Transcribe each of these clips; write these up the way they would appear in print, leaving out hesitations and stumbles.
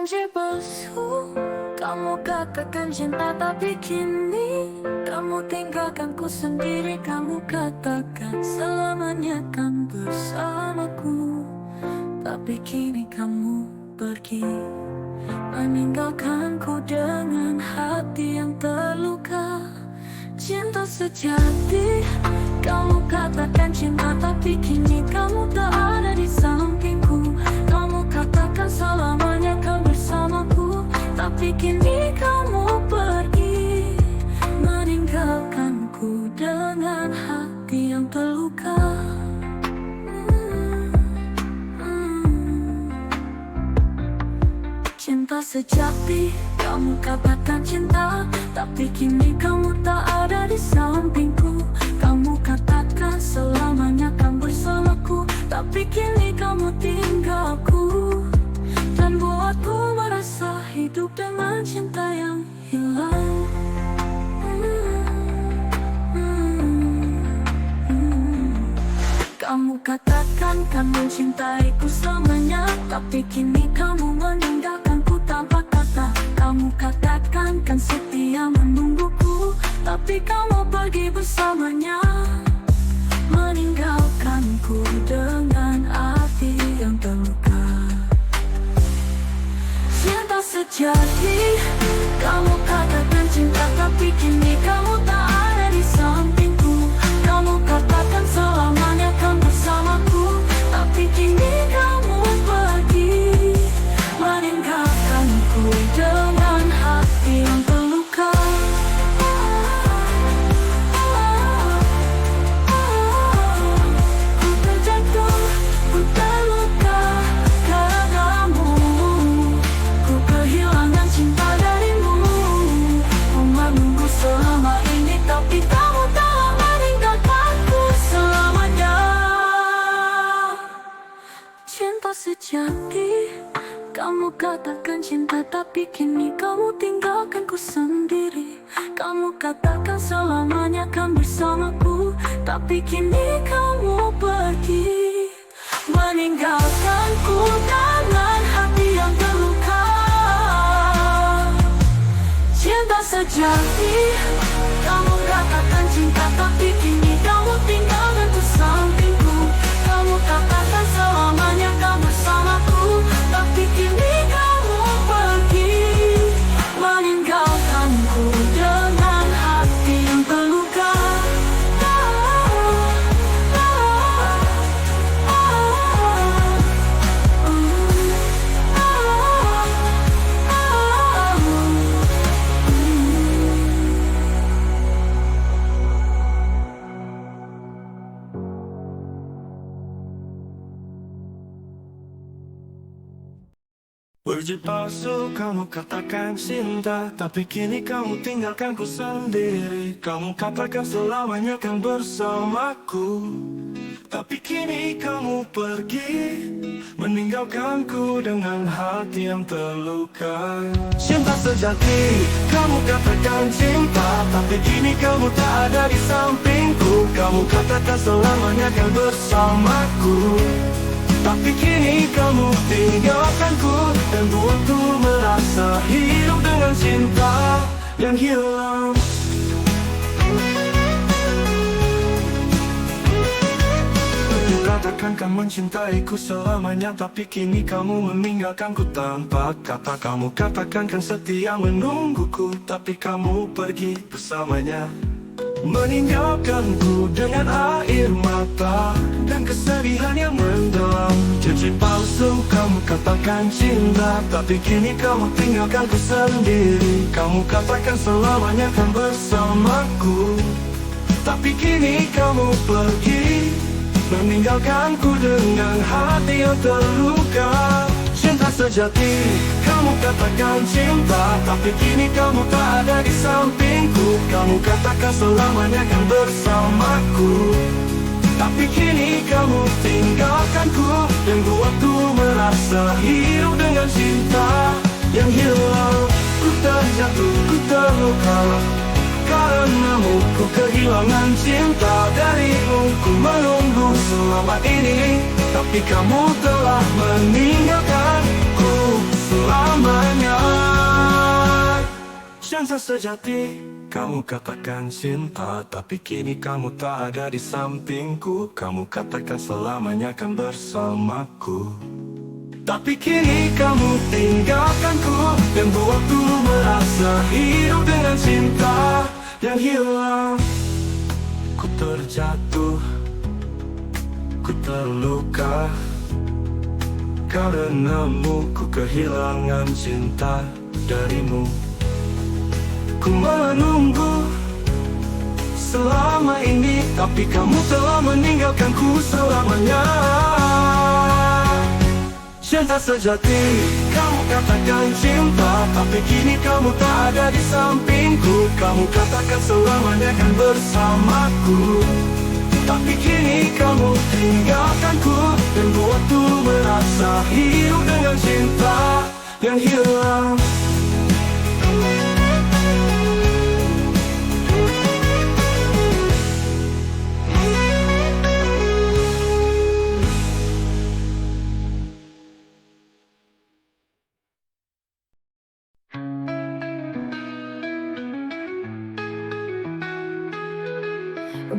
janji palsu. Kamu katakan cinta tapi kini kamu tinggalkan ku sendiri. Kamu katakan selamanya kan bersamaku, tapi kini kamu pergi, meninggalkan ku dengan hati yang terluka. Cinta sejati, kamu katakan cinta tapi kini kamu tak ada di sampingku. Kamu katakan selamanya kan bersamaku, tapi kini kamu pergi, meninggalkanku dengan hati yang terluka. Cinta sejati, kamu katakan cinta, tapi kini kamu tak ada di sampingku. Kamu katakan selamanya kan bersamaku, tapi kini kamu tinggalku dan buatku merasa hidup dengan cinta yang hilang. Kamu katakan kan mencintaiku selamanya, tapi kini kamu meninggalkanku tanpa kata. Kamu katakan kan setia menungguku, tapi kamu pergi bersamanya, meninggalkanku dengan hati yang terluka. Cinta sejati, kamu katakan cinta tapi kini kamu tak ada di sampingku. Kamu katakan selamanya kan bersamaku, tapi kini kamu pergi, meninggalkanku dengan hati yang terluka. Ku terjatuh, ku terluka karenamu. Ku kehilangan cinta darimu. Ku menunggu selama ini, tapi kamu telah meninggalkanku selamanya. Cinta sejati, kamu katakan cinta tapi kini kamu tinggalkanku sendiri. Kamu katakan selamanya kan bersamaku, tapi kini kamu pergi, meninggalkanku dengan hati yang terluka. Cinta sejati, kamu katakan cinta tapi kini kamu tinggalkanku sampingku. Kamu katakan selamanya kan bersamaku, tapi kini kamu pergi, meninggalkanku dengan hati yang terluka. Berjanji palsu, kamu katakan cinta, tapi kini kamu tinggalkanku sendiri. Kamu katakan selamanya kan bersamaku, tapi kini kamu pergi, meninggalkanku dengan hati yang terluka. Cinta sejati, kamu katakan cinta, tapi kini kamu tak ada di sampingku. Kamu katakan selamanya kan bersamaku, tapi kini kamu tinggalkanku dan buatku merasa hidup dengan cinta yang hilang. Kau katakan kan mencintaiku selamanya, tapi kini kamu meninggalkanku tanpa kata. Kamu katakan kan setia menungguku, tapi kamu pergi bersamanya, meninggalkanku dengan air mata dan kesedihan yang mendalam. Janji palsu, kamu katakan cinta, tapi kini kamu tinggalkanku sendiri. Kamu katakan selamanya kan bersamaku, tapi kini kamu pergi, meninggalkanku dengan hati yang terluka. Cinta sejati, kamu katakan cinta, tapi kini kamu tak ada di sampingku. Kamu katakan selamanya kan bersamaku, tapi kini kamu tinggalkanku dan buatku merasa hidup dengan cinta yang hilang. Ku terjatuh, ku terluka karenamu. Ku kehilangan cinta darimu. Ku menunggu selama ini, tapi kamu telah meninggalkanku selama Cinta sejati, kamu katakan cinta, tapi kini kamu tak ada di sampingku. Kamu katakan selamanya kan bersamaku, tapi kini kamu tinggalkanku dan buatku merasa hidup dengan cinta yang hilang. Ku terjatuh, ku terluka, karenamu ku kehilangan cinta darimu. Ku menunggu selama ini, tapi kamu telah meninggalkanku selamanya. Cinta sejati, kamu katakan cinta, tapi kini kamu tak ada di sampingku. Kamu katakan selamanya kan bersamaku, tapi kini kamu tinggalkanku dan buatku merasa hidup dengan cinta yang hilang.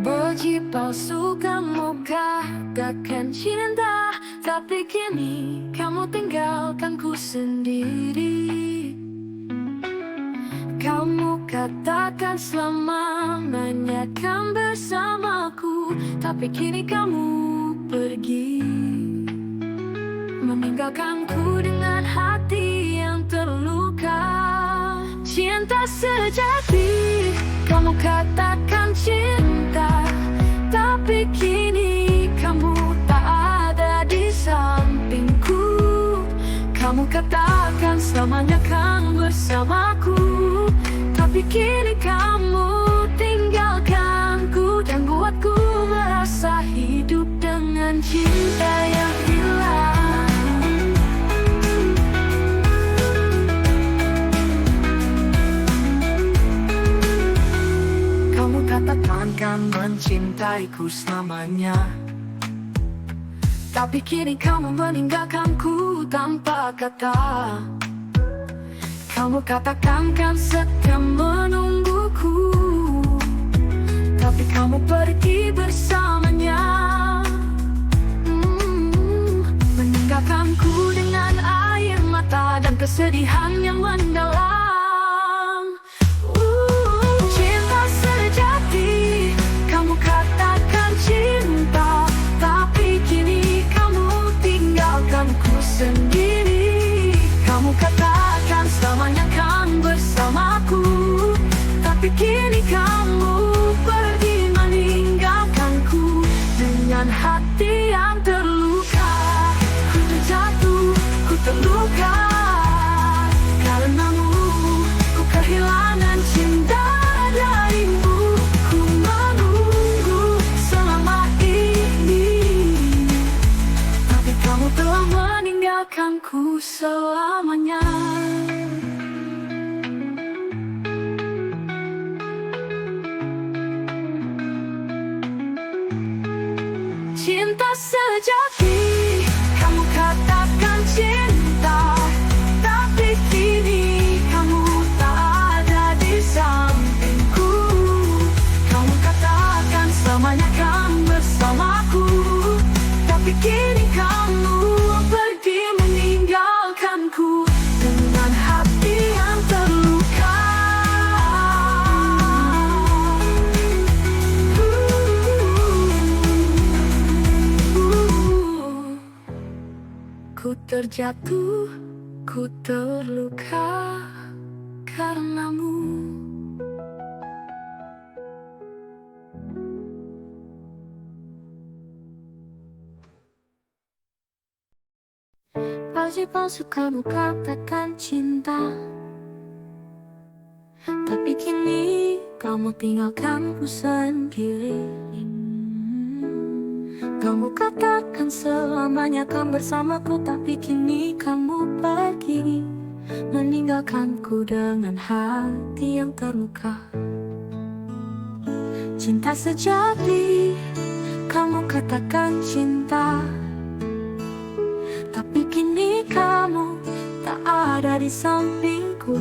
Baju palsu kamu katakan cinta, tapi kini kamu tinggalkanku sendiri. Kamu katakan selamanya kan bersamaku, tapi kini kamu pergi, meninggalkanku dengan hati yang terluka. Cinta sejati, kamu katakan cinta, tapi kini kamu tak ada di sampingku. Kamu katakan selamanya kan bersamaku, tapi kini kamu tinggalkanku dan buatku merasa hidup dengan cinta yang hilang. Katakan kan mencintaiku selamanya, tapi kini kamu meninggalkanku tanpa kata. Kamu katakan kan setia menungguku, tapi kamu pergi bersamanya. Meninggalkanku dengan air mata dan kesedihan yang mendalam. Sendiri, kamu katakan selamanya kan bersamaku, tapi kini kamu pergi meninggalkanku dengan hati yang terluka. Ku terjatuh, ku terluka, karenamu ku kehilangan cinta darimu. Ku menunggu selama ini, tapi kamu telah meninggalkanku selamanya. Cinta sejati, kamu katakan cinta, tapi kini kamu tak ada di sampingku. Kamu katakan selamanya kan bersamaku, tapi kini kamu pergi meninggalkanku dengan hati yang terluka. Ku terjatuh, ku terluka karenamu. Palsu kamu katakan cinta, tapi kini kamu tinggalkanku sendiri. Kamu katakan selamanya kan bersamaku, tapi kini kamu pergi meninggalkanku dengan hati yang terluka. Cinta sejati, kamu katakan cinta, tapi kini kamu tak ada di sampingku.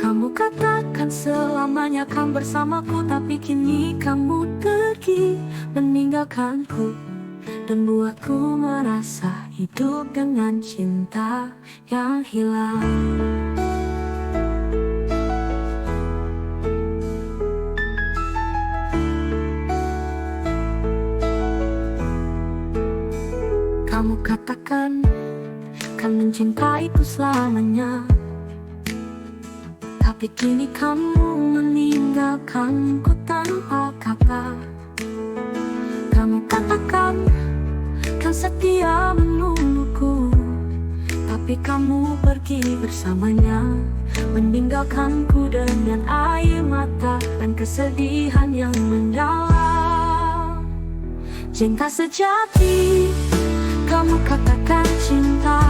Kamu katakan selamanya kan bersamaku, tapi kini kamu pergi meninggalkanku dan buatku merasa hidup dengan cinta yang hilang. Kamu katakan kan mencintaiku selamanya, tapi kini kamu meninggalkanku tanpa kata. Kamu katakan kan setia menungguku, tapi kamu pergi bersamanya, meninggalkanku dengan air mata dan kesedihan yang mendalam. Cinta sejati kamu katakan cinta,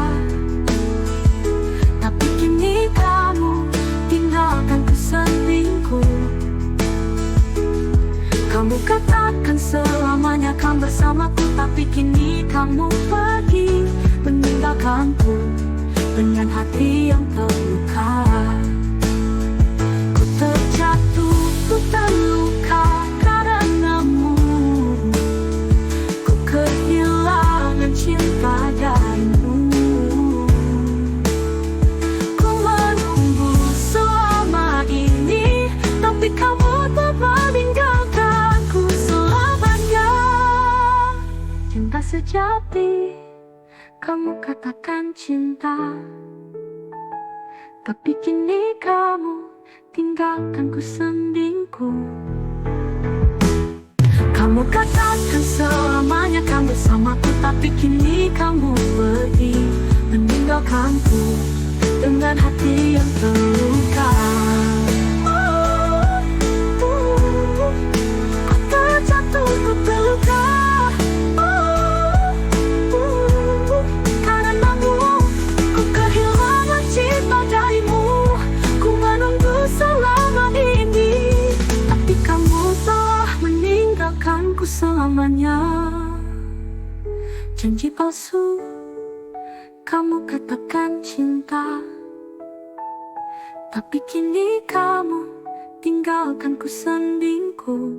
tapi kini kamu tinggalkanku selingkuh. Kamu katakan selamanya kan bersamaku, tapi kini kamu pergi meninggalkanku dengan hati yang terluka. Ku terjatuh, ku terluka karenamu. Ku kehilangan cinta darimu. Ku menunggu selama ini, tapi kamu tak meninggalkanku selamanya. Cinta sejati kamu katakan cinta, tapi kini kamu tinggalkanku selingkuh. Kamu katakan selamanya kan bersamaku, tapi kini kamu pergi meninggalkanku dengan hati yang terluka. Ku terjatuh, ku terluka. Karenamu, ku kehilangan cinta darimu. Ku menunggu selama ini, tapi kamu telah meninggalkanku selamanya. Janji palsu kamu katakan cinta, tapi kini kamu tinggalkanku selingkuh.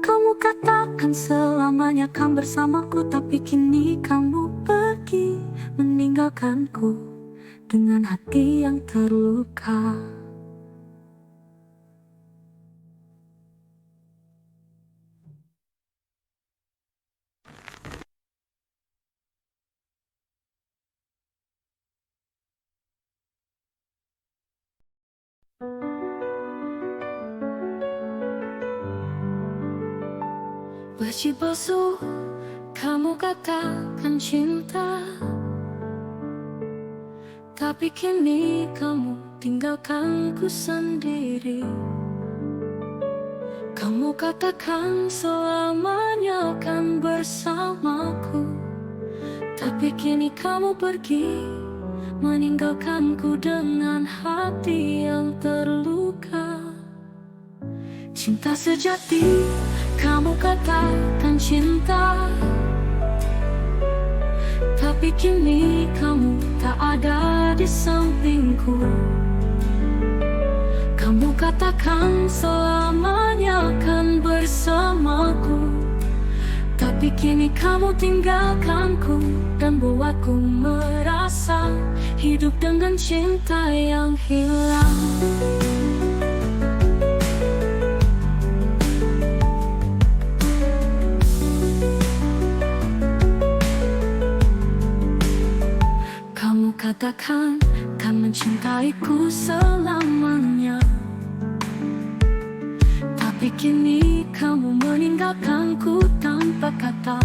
Kamu katakan selamanya kan bersamaku, tapi kini kamu pergi meninggalkanku dengan hati yang terluka. Baju palsu kamu katakan cinta, tapi kini kamu tinggalkanku sendiri. Kamu katakan selamanya akan bersamaku, tapi kini kamu pergi meninggalkanku dengan hati yang terluka. Cinta sejati kamu katakan cinta, tapi kini kamu tak ada di sampingku. Kamu katakan selamanya akan bersamaku, tapi kini kamu tinggalkanku dan buatku merasa hidup dengan cinta yang hilang. Katakan kan mencintaiku selamanya, tapi kini kamu meninggalkanku tanpa kata.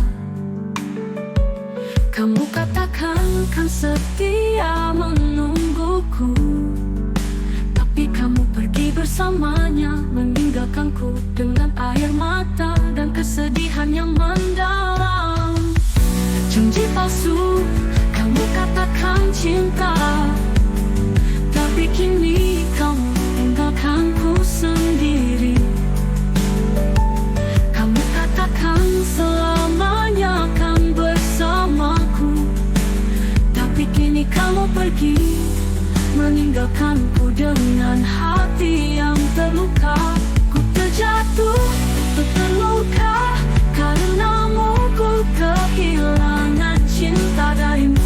Kamu katakan kan setia menungguku, tapi kamu pergi bersamanya, meninggalkanku dengan air mata dan kesedihan yang mendalam. Janji palsu kamu katakan cinta, tapi kini kamu tinggalkanku sendiri. Kamu katakan selamanya akan bersamaku, tapi kini kamu pergi meninggalkanku dengan hati yang terluka. Ku terjatuh, ku terluka, karenamu ku kehilangan cinta darimu.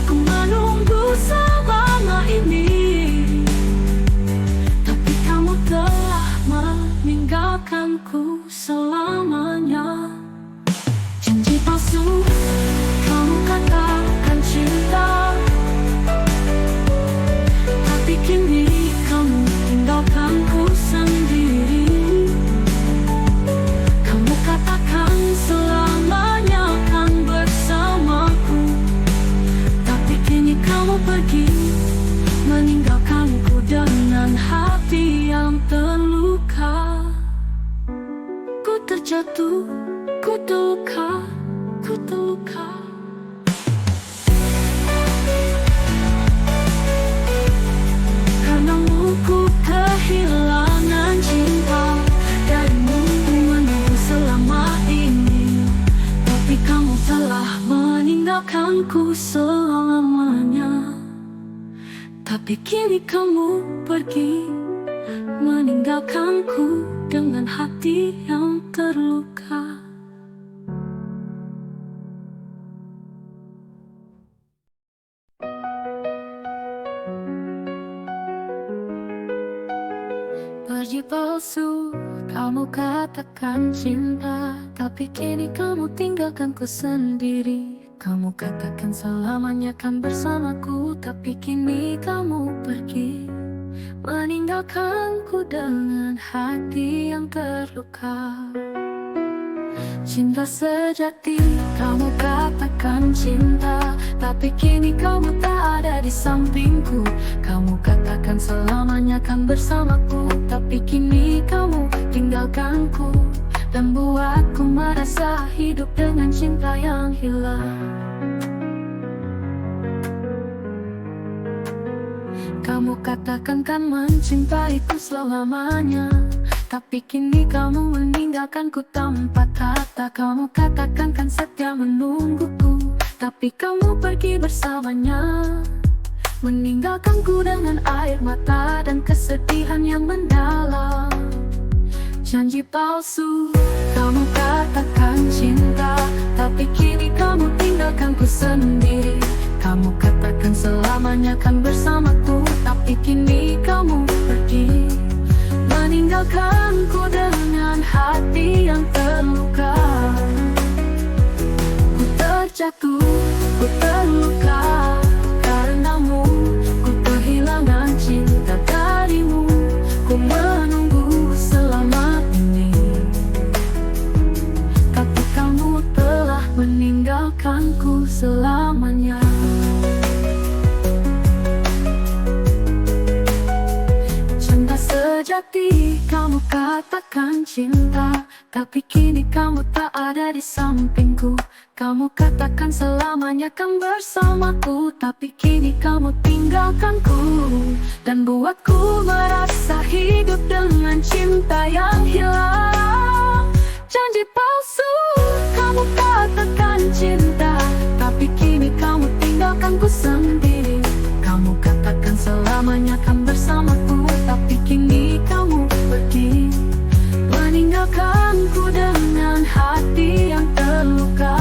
Ku menunggu selama ini, tapi kamu telah meninggalkanku selamanya. Janji palsu, kamu katakan cinta, tapi kini kamu tinggalkanku sendiri. Kamu katakan selamanya akan bersamaku, tapi kini kamu pergi, meninggalkanku dengan hati yang terluka. Ku terjatuh, ku terluka, ku terluka. Karenamu ku kehilangan cinta darimu. Ku menunggu selama ini, tapi kamu telah meninggalkanku selamanya. Tapi kini kamu pergi, meninggalkanku dengan hati yang terluka. Janji palsu, kamu katakan cinta, tapi kini kamu tinggalkanku sendiri. Kamu katakan selamanya kan bersamaku, tapi kini kamu pergi, meninggalkanku dengan hati yang terluka. Cinta sejati, kamu katakan cinta, tapi kini kamu tak ada di sampingku. Kamu katakan selamanya kan bersamaku, tapi kini kamu tinggalkanku dan buatku merasa hidup dengan cinta yang hilang. Kamu katakan kan mencintaiku selamanya, tapi kini kamu meninggalkanku tanpa kata. Kamu katakan kan setia menungguku, tapi kamu pergi bersamanya, meninggalkanku dengan air mata dan kesedihan yang mendalam. Janji palsu, kamu katakan cinta, tapi kini kamu tinggalkanku sendiri. Kamu katakan selamanya kan bersamaku, tapi kini kamu pergi, meninggalkanku dengan hati yang terluka. Ku terjatuh, ku terluka, karenamu ku kehilangan cinta darimu. Ku menunggu selama ini, tapi kamu telah meninggalkanku selamanya. Sejati, kamu katakan cinta, tapi kini kamu tak ada di sampingku. Kamu katakan selamanya kan bersamaku, tapi kini kamu tinggalkanku dan buatku merasa hidup dengan cinta yang hilang. Janji palsu, kamu katakan cinta, tapi kini kamu tinggalkanku sendiri. Kamu katakan selamanya kan bersamaku, tapi kini kamu pergi, meninggalkanku dengan hati yang terluka.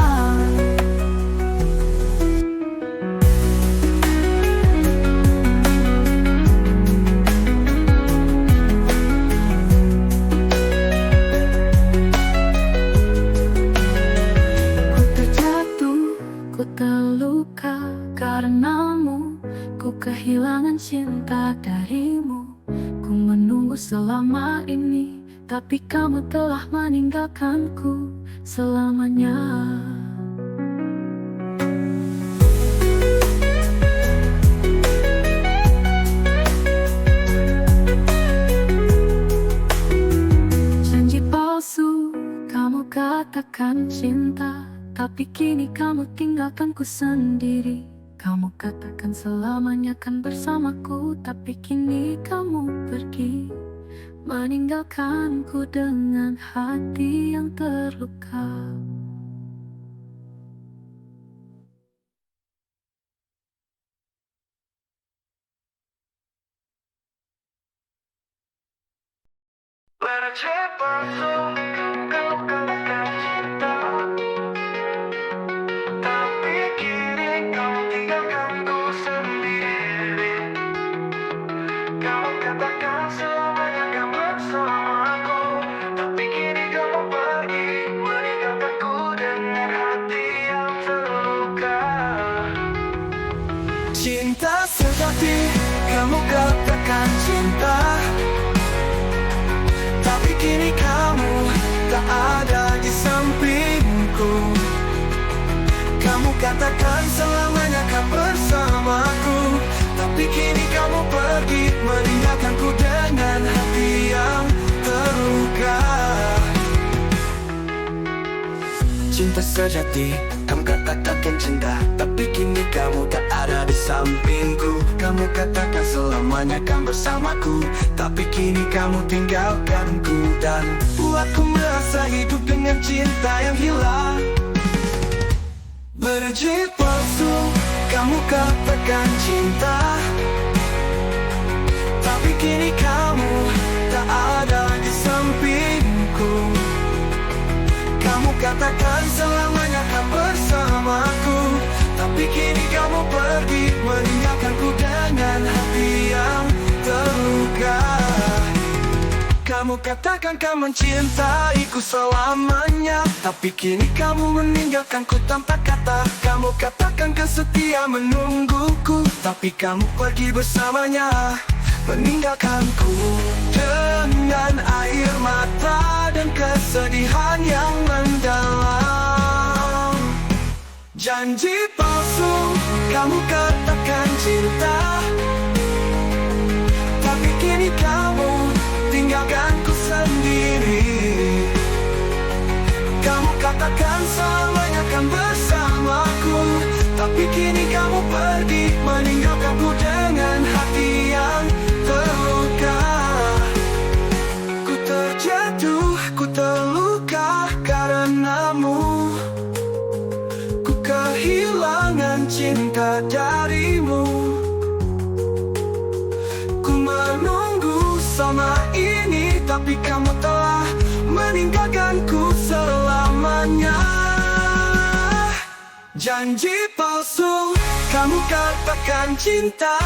Ku terjatuh, ku terluka, karenamu ku kehilangan cinta darimu. Ku menunggu selama ini, tapi kamu telah meninggalkanku selamanya. Janji palsu, kamu katakan cinta, tapi kini kamu tinggalkanku sendiri. Kamu katakan selamanya kan bersamaku, tapi kini kamu pergi, meninggalkanku dengan hati yang terluka. Janji palsu, kamu katakan cinta, tapi kini kamu tinggalkanku sendiri. Kamu katakan selamanya kamu bersamaku, tapi kini kamu pergi, meninggalkanku dengan hati yang terluka. Cinta sejati, kamu katakan cinta, tapi kini kamu tak ada di sampingku. Kamu katakan selamanya kan bersamaku, tapi kini kamu pergi, meninggalkanku dengan hati yang terluka. Cinta sejati, kamu katakan cinta, tapi kini kamu tak ada di sampingku. Kamu katakan selamanya kan bersamaku, tapi kini kamu tinggalkanku dan buatku merasa hidup dengan cinta yang hilang. Berjanji palsu, kamu katakan cinta, tapi kini kamu tak ada di sampingku. Kamu katakan selamanya kan bersamaku, tapi kini kamu pergi, meninggalkanku dengan hati yang terluka. Kamu katakan kau mencintaiku selamanya, tapi kini kamu meninggalkanku tanpa kata. Kamu katakan kau setia menungguku, tapi kamu pergi bersamanya, meninggalkanku dengan air mata dan kesedihan yang mendalam. Janji palsu, kamu katakan cinta, tapi kini kamu tinggalkanku sendiri. Kamu katakan selamanya kan bersamaku, tapi kini kamu pergi, meninggalkanku dengan hati yang terluka. Ku terjatuh, ku terluka karenamu. Ku kehilangan cinta darimu. Ku menunggu selama ini, tapi kamu telah meninggalkanku selamanya. Janji palsu, kamu katakan cinta,